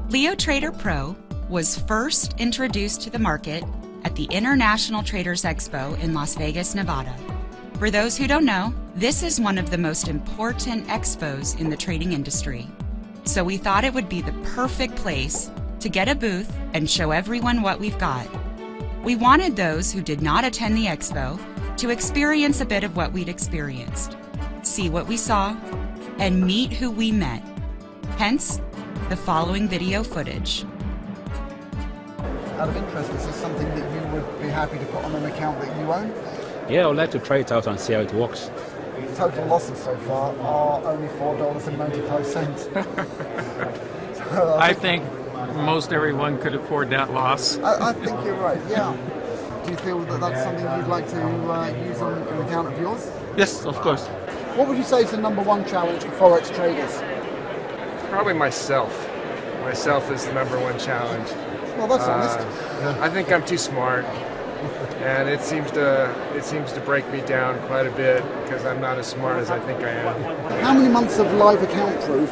Leo Trader Pro was first introduced to the market at the International Traders Expo in Las Vegas, Nevada. For those who don't know, this is one of the most important expos in the trading industry. So we thought it would be the perfect place to get a booth and show everyone what we've got. We wanted those who did not attend the expo to experience a bit of what we'd experienced, see what we saw, and meet who we met. Hence, the following video footage. Out of interest, is this something that you would be happy to put on an account that you own? Yeah, I would like to try it out and see how it works. Total losses so far are only $4.95. I think most everyone could afford that loss. I think you're right, yeah. Do you feel that that's something you'd like to use on an account of yours? Yes, of course. What would you say is the #1 challenge for Forex traders? Probably myself. Myself is the #1 challenge. Well, that's honest. I think I'm too smart, and it seems to break me down quite a bit because I'm not as smart as I think I am. How many months of live account proof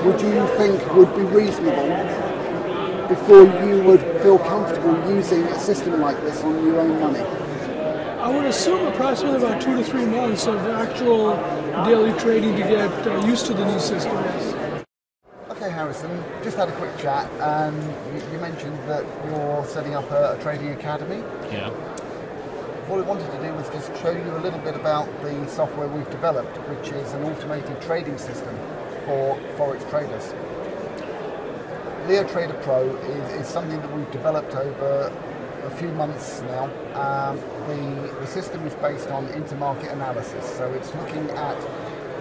would you think would be reasonable before you would feel comfortable using a system like this on your own money? I would assume approximately about 2 to 3 months of actual daily trading to get used to the new system. Yes. Okay, Harrison, just had a quick chat, and you mentioned that you're setting up a trading academy. Yeah. What I wanted to do was just show you a little bit about the software we've developed, which is an automated trading system for Forex traders. Leo Trader Pro is something that we've developed over a few months now. The system is based on intermarket analysis, so it's looking at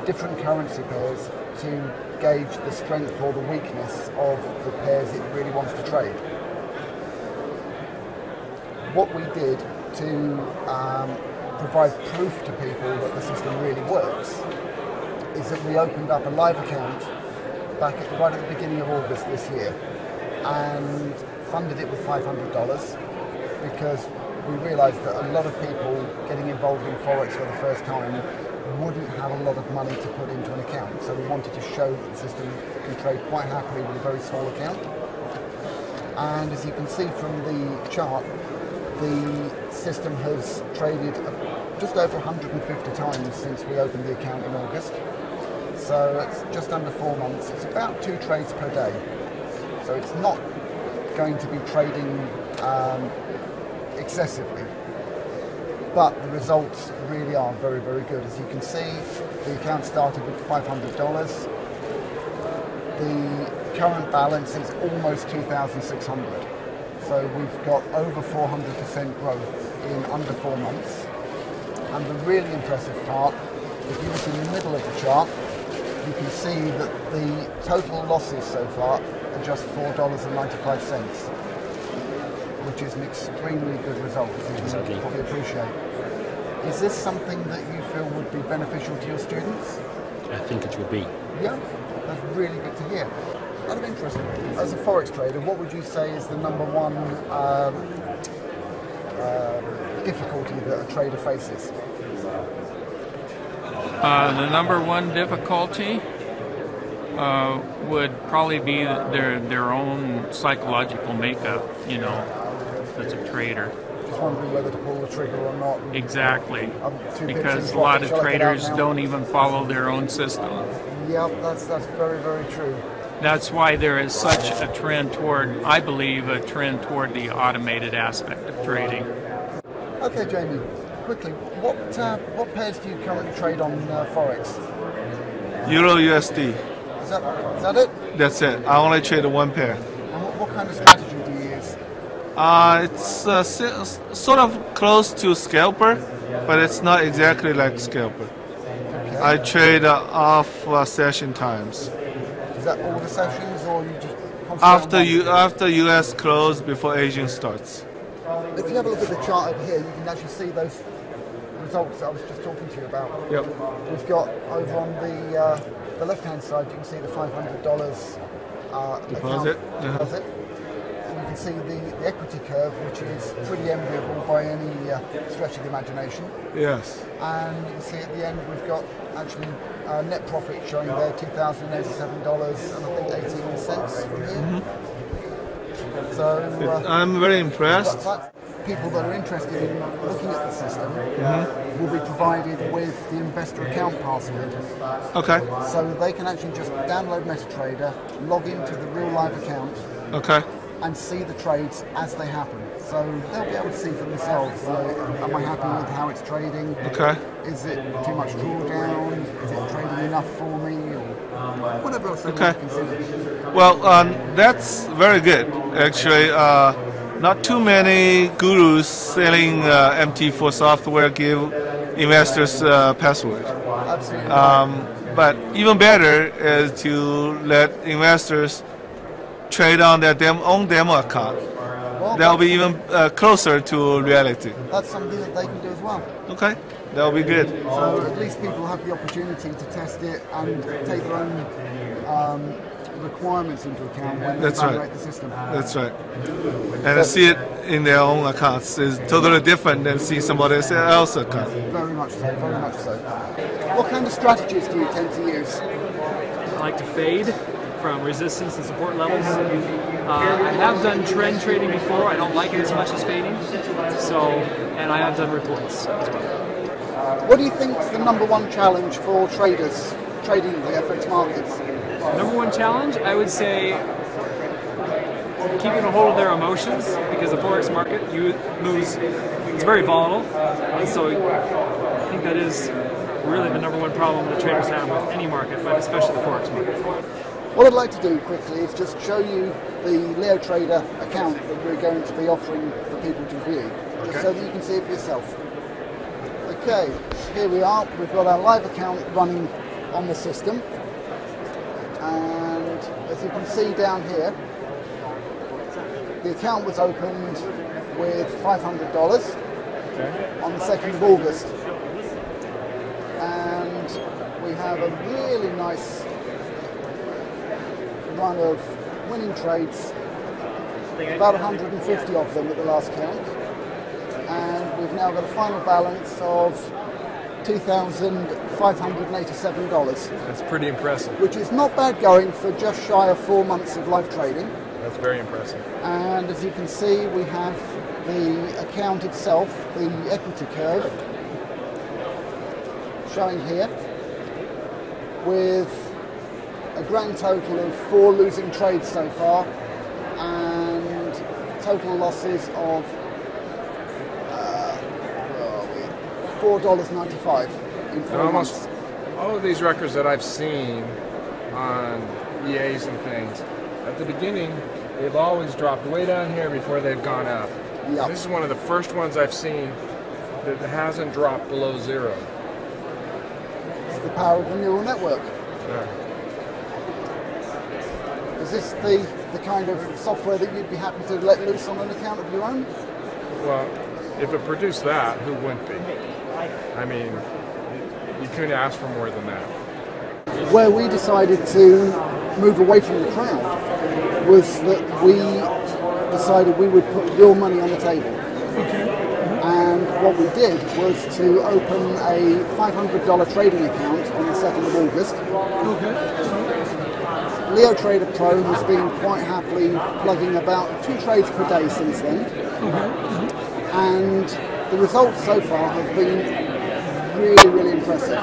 different currency pairs to gauge the strength or the weakness of the pairs it really wants to trade. What we did to provide proof to people that the system really works is that we opened up a live account right at the beginning of August this year and funded it with $500 because we realised that a lot of people getting involved in Forex for the first time wouldn't have a lot of money to put into an account. So we wanted to show that the system can trade quite happily with a very small account. And as you can see from the chart, the system has traded just over 150 times since we opened the account in August. So it's just under 4 months. It's about 2 trades per day. So it's not going to be trading excessively. But the results really are very, very good. As you can see, the account started with $500. The current balance is almost $2,600. So we've got over 400% growth in under 4 months. And the really impressive part, if you look in the middle of the chart, you can see that the total losses so far are just $4.95. Which is an extremely good result, as you can probably appreciate. Is this something that you feel would be beneficial to your students? I think it would be. Yeah, that's really good to hear. Out of interest, as a Forex trader, what would you say is the #1 difficulty that a trader faces? The #1 difficulty would probably be their own psychological makeup, you know, as a trader. Just wondering whether to pull the trigger or not. Exactly, because a lot of traders don't even follow their own system. Yep, that's very, very true. That's why there is such a trend toward, I believe, a trend toward the automated aspect of trading. Okay, Jamie, quickly, what pairs do you currently trade on Forex? Euro USD. Is that it? That's it. I only trade 1 pair. And what kind of strategy do you use? It's sort of close to scalper, but it's not exactly like scalper. Okay. I trade off session times. Is that all the sessions, or you just concentrate on one? After US close, before Asian starts. If you have a look at the chart over here, you can actually see those results that I was just talking to you about. Yep. We've got over on the left-hand side, you can see the $500 Deposit. deposit. And you can see the equity curve, which is pretty enviable by any stretch of the imagination. Yes. And you can see at the end we've got actually net profit showing there $2,087 and I think 18 cents cents from here. So I'm very impressed. People that are interested in looking at the system will be provided with the investor account password. Okay. So they can actually just download MetaTrader, log into the real live account, Okay. and see the trades as they happen. So they'll be able to see for themselves, am I happy with how it's trading? Okay. Is it too much drawdown? Is it trading enough for me? Or whatever else they want to consider. Well, that's very good. Actually, not too many gurus selling MT4 software give investors password. Absolutely. But even better is to let investors trade on their own demo account. Well, That'll be even closer to reality. That's something that they can do as well. Okay, that'll be good. So at least people have the opportunity to test it and take their own requirements into account when they evaluate the system. That's right. And see it in their own accounts is totally different than see somebody else's account. Very much so, very much so. What kind of strategies do you tend to use? I like to fade from resistance and support levels. I have done trend trading before. I don't like it as much as fading. And I have done reports as well. What do you think is the number one challenge for traders trading the FX markets? Number one challenge, I would say keeping a hold of their emotions, because the Forex market moves, it's very volatile, and so I think that is really the number one problem that traders have with any market, but especially the Forex market. What I'd like to do quickly is just show you the Leo Trader account that we're going to be offering for people to view, just so that you can see it for yourself. Okay, here we are. We've got our live account running on the system, and as you can see down here, the account was opened with $500 on the 2nd of August, and we have a really nice run of winning trades, about 150 of them at the last count, and we've now got a final balance of $2,587. That's pretty impressive. Which is not bad going for just shy of 4 months of live trading. That's very impressive. And as you can see, we have the account itself, the equity curve, showing here, with a grand total of 4 losing trades so far, and total losses of $4.95 in 4 months. All of these records that I've seen on EAs and things, at the beginning, they've always dropped way down here before they've gone up. Yep. This is one of the first ones I've seen that hasn't dropped below 0. It's the power of the neural network. Yeah. Is this the kind of software that you'd be happy to let loose on an account of your own? Well, if it produced that, who wouldn't be? I mean, you couldn't ask for more than that. Where we decided to move away from the crowd was that we decided we would put real money on the table. And what we did was to open a $500 trading account on the 2nd of August. Leo Trader Pro has been quite happily plugging about 2 trades per day since then. And the results so far have been really, really impressive.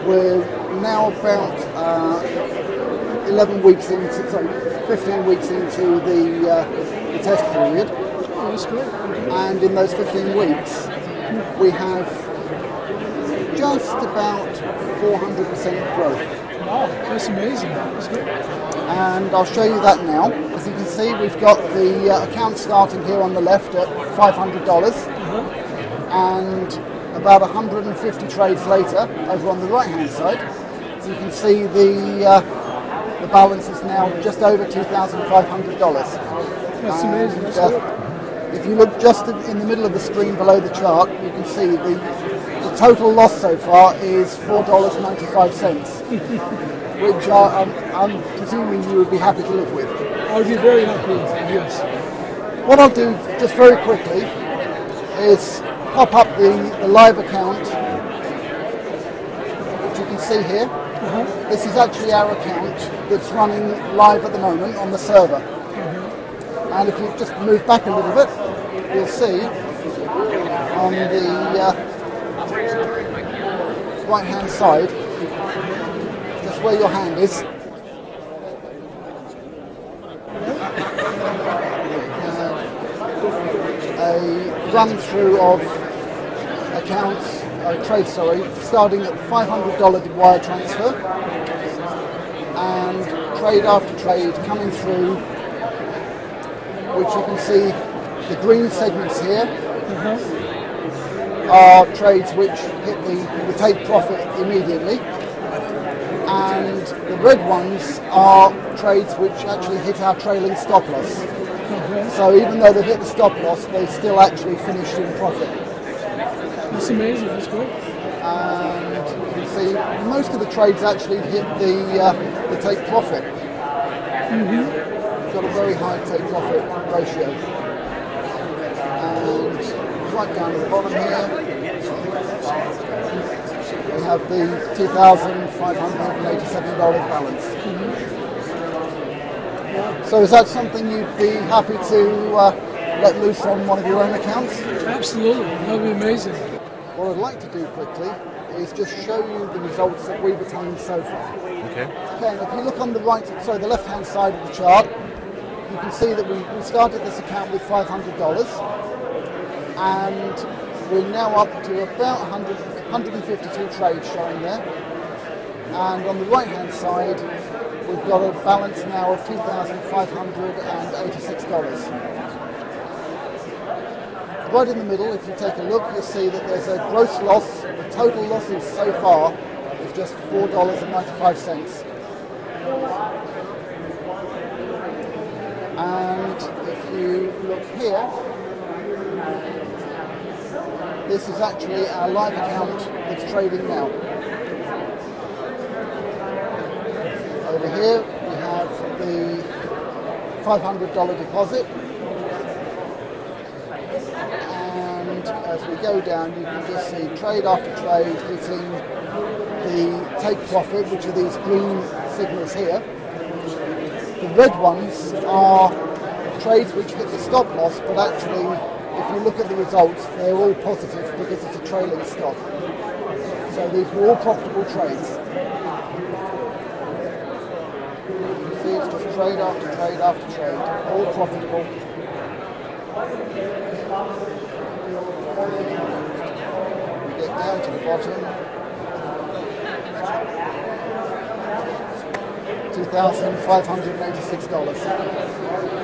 We're now about 15 weeks into the test period. Oh, that's great. And in those 15 weeks, we have just about 400% growth. Wow, that's amazing. That's great. And I'll show you that now. As you can see, we've got the account starting here on the left at $500, and about 150 trades later, over on the right-hand side, you can see the balance is now just over $2,500. That's amazing. That's good. If you look just in the middle of the screen below the chart, you can see the total loss so far is $4.95, which I'm presuming you would be happy to live with. I would be very happy with it, yes. What I'll do just very quickly is pop up the live account, which you can see here. This is actually our account that's running live at the moment on the server. And if you just move back a little bit, you'll see on the right hand side, just where your hand is, a run through of accounts, trade, starting at $500 wire transfer, and trade after trade coming through, which you can see the green segments here are trades which hit the take profit immediately, and the red ones are trades which actually hit our trailing stop loss. So even though they've hit the stop loss, they still actually finished in profit. That's amazing, that's great. And you can see most of the trades actually hit the take profit. Got a very high take profit ratio. And right down at the bottom here, we have the $2,587 balance. So is that something you'd be happy to let loose on one of your own accounts? Absolutely, that would be amazing. What I'd like to do quickly is just show you the results that we've attained so far. Okay. Okay, and if you look on the the left-hand side of the chart, you can see that we started this account with $500, and we're now up to about 152 trades showing there. And on the right-hand side, we've got a balance now of $2,586. Right in the middle, if you take a look, you'll see that there's a gross loss. The total losses so far is just $4.95. And if you look here, this is actually our live account that's trading now. Over here we have the $500 deposit, and as we go down you can just see trade after trade hitting the take profit, which are these green signals here. The red ones are trades which hit the stop loss, but actually if you look at the results they're all positive because it's a trailing stop. So these were all profitable trades. See, it's just trade after trade after trade, all profitable. We get down to the bottom, $2,586.